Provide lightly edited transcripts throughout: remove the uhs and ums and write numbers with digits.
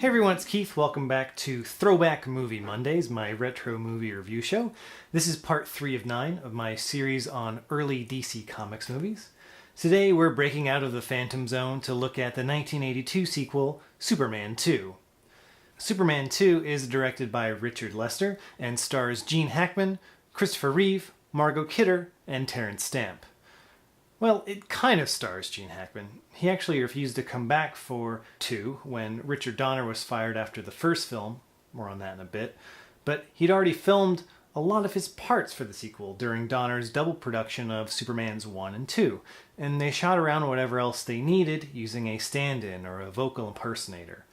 Hey everyone, it's Keith. Welcome back to Throwback Movie Mondays, my retro movie review show. This is part 3 of 9 of my series on early DC Comics movies. Today we're breaking out of the Phantom Zone to look at the 1982 sequel, Superman 2. Superman 2 is directed by Richard Lester and stars Gene Hackman, Christopher Reeve, Margot Kidder, and Terrence Stamp. Well, it kind of stars Gene Hackman. He actually refused to come back for 2 when Richard Donner was fired after the first film. More on that in a bit. But he'd already filmed a lot of his parts for the sequel during Donner's double production of Superman's 1 and 2, and they shot around whatever else they needed using a stand-in or a vocal impersonator.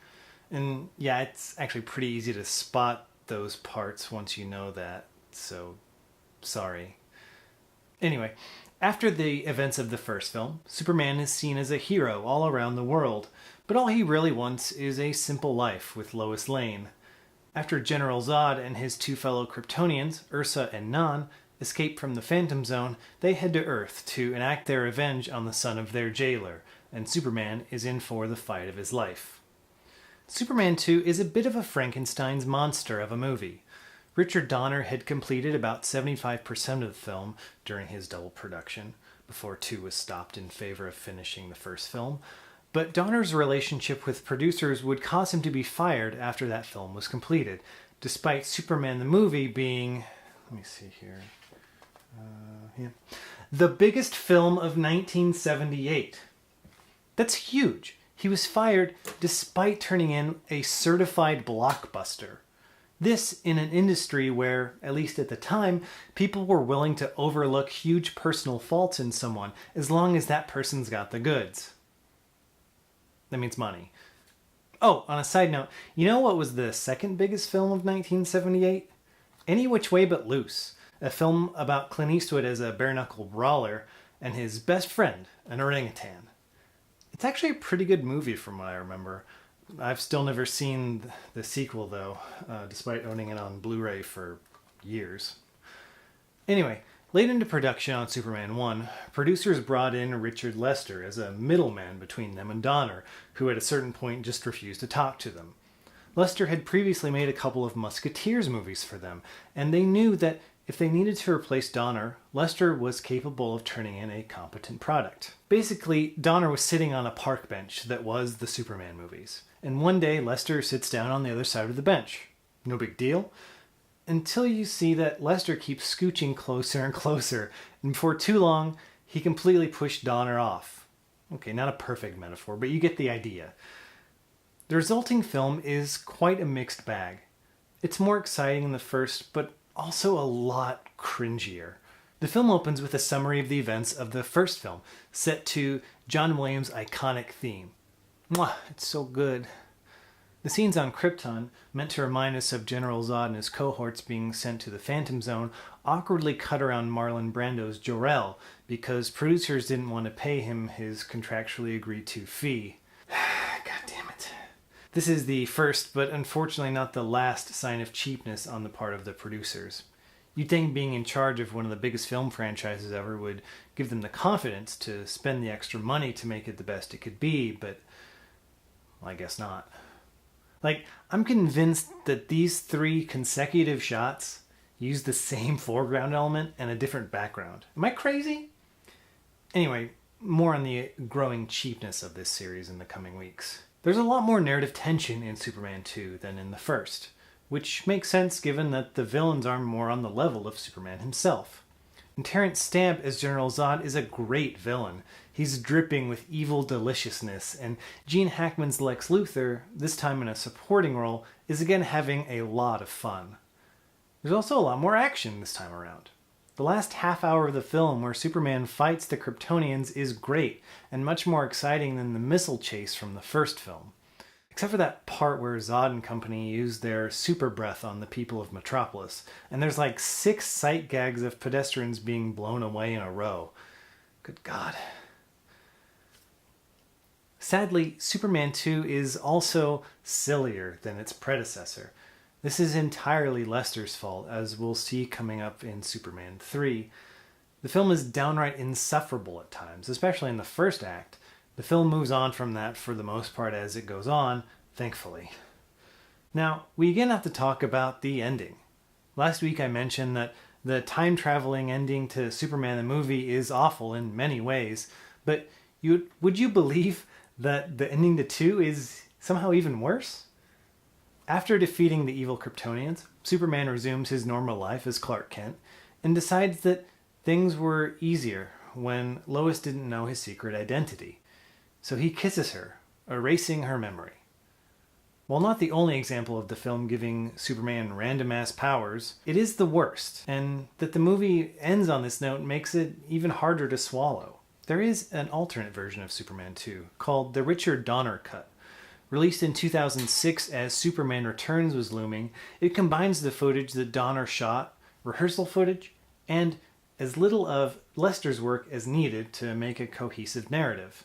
And yeah, it's actually pretty easy to spot those parts once you know that, so sorry. Anyway, after the events of the first film, Superman is seen as a hero all around the world, but all he really wants is a simple life with Lois Lane. After General Zod and his 2 fellow Kryptonians, Ursa and Nan, escape from the Phantom Zone, they head to Earth to enact their revenge on the son of their jailer, and Superman is in for the fight of his life. Superman 2 is a bit of a Frankenstein's monster of a movie. Richard Donner had completed about 75% of the film during his double production, before 2 was stopped in favor of finishing the first film, but Donner's relationship with producers would cause him to be fired after that film was completed, despite Superman the movie being, let me see here, the biggest film of 1978. That's huge. He was fired despite turning in a certified blockbuster. This in an industry where, at least at the time, people were willing to overlook huge personal faults in someone as long as that person's got the goods. That means money. Oh, on a side note, you know what was the second biggest film of 1978? Any Which Way But Loose, a film about Clint Eastwood as a bare-knuckle brawler and his best friend, an orangutan. It's actually a pretty good movie from what I remember. I've still never seen the sequel, though, despite owning it on Blu-ray for years. Anyway, late into production on Superman 1, producers brought in Richard Lester as a middleman between them and Donner, who at a certain point just refused to talk to them. Lester had previously made a couple of Musketeers movies for them, and they knew that if they needed to replace Donner, Lester was capable of turning in a competent product. Basically, Donner was sitting on a park bench that was the Superman movies. And one day, Lester sits down on the other side of the bench. No big deal. Until you see that Lester keeps scooching closer and closer, and before too long, he completely pushed Donner off. Okay, not a perfect metaphor, but you get the idea. The resulting film is quite a mixed bag. It's more exciting than the first, but also a lot cringier. The film opens with a summary of the events of the first film, set to John Williams' iconic theme. Mwah, it's so good. The scenes on Krypton, meant to remind us of General Zod and his cohorts being sent to the Phantom Zone, awkwardly cut around Marlon Brando's Jor-El because producers didn't want to pay him his contractually agreed to fee. God damn it. This is the first, but unfortunately not the last, sign of cheapness on the part of the producers. You'd think being in charge of one of the biggest film franchises ever would give them the confidence to spend the extra money to make it the best it could be, but well, I guess not. I'm convinced that these 3 consecutive shots use the same foreground element and a different background. Am I crazy? Anyway, more on the growing cheapness of this series in the coming weeks. There's a lot more narrative tension in Superman 2 than in the first, which makes sense given that the villains are more on the level of Superman himself. And Terrence Stamp as General Zod is a great villain. He's dripping with evil deliciousness, and Gene Hackman's Lex Luthor, this time in a supporting role, is again having a lot of fun. There's also a lot more action this time around. The last half hour of the film where Superman fights the Kryptonians is great, and much more exciting than the missile chase from the first film. Except for that part where Zod and company use their super breath on the people of Metropolis, and there's like 6 sight gags of pedestrians being blown away in a row. Good God. Sadly, Superman 2 is also sillier than its predecessor. This is entirely Lester's fault, as we'll see coming up in Superman 3. The film is downright insufferable at times, especially in the first act. The film moves on from that for the most part as it goes on, thankfully. Now, we again have to talk about the ending. Last week I mentioned that the time-traveling ending to Superman the movie is awful in many ways, but would you believe that the ending to 2 is somehow even worse? After defeating the evil Kryptonians, Superman resumes his normal life as Clark Kent and decides that things were easier when Lois didn't know his secret identity. So he kisses her, erasing her memory. While not the only example of the film giving Superman random-ass powers, it is the worst, and that the movie ends on this note makes it even harder to swallow. There is an alternate version of Superman 2, called the Richard Donner Cut. Released in 2006 as Superman Returns was looming, it combines the footage that Donner shot, rehearsal footage, and as little of Lester's work as needed to make a cohesive narrative.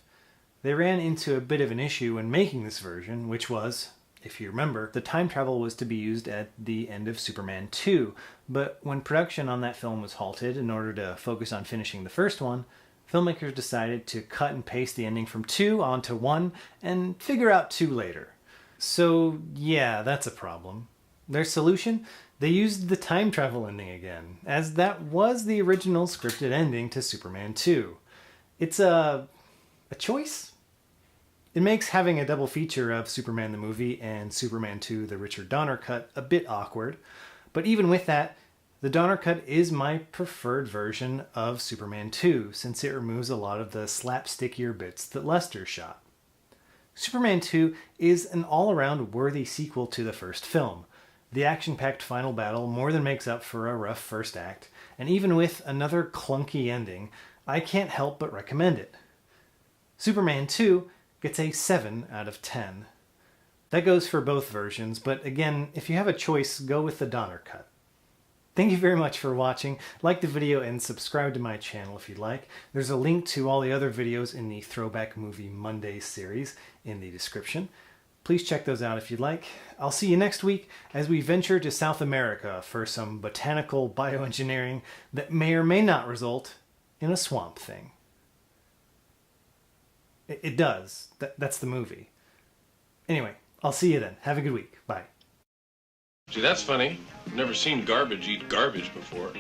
They ran into a bit of an issue when making this version, which was, if you remember, the time travel was to be used at the end of Superman 2, but when production on that film was halted in order to focus on finishing the first one, filmmakers decided to cut and paste the ending from 2 onto 1 and figure out 2 later. So yeah, that's a problem. Their solution? They used the time travel ending again, as that was the original scripted ending to Superman 2. It's a choice? It makes having a double feature of Superman the movie and Superman 2 the Richard Donner Cut a bit awkward, but even with that, the Donner Cut is my preferred version of Superman 2, since it removes a lot of the slapstickier bits that Lester shot. Superman 2 is an all-around worthy sequel to the first film. The action-packed final battle more than makes up for a rough first act, and even with another clunky ending, I can't help but recommend it. Superman 2 gets a 7 out of 10. That goes for both versions, but again, if you have a choice, go with the Donner Cut. Thank you very much for watching. Like the video and subscribe to my channel if you'd like. There's a link to all the other videos in the Throwback Movie Monday series in the description. Please check those out if you'd like. I'll see you next week as we venture to South America for some botanical bioengineering that may or may not result in a swamp thing. It does. That's the movie. Anyway, I'll see you then. Have a good week. Bye. See, that's funny. I've never seen garbage eat garbage before.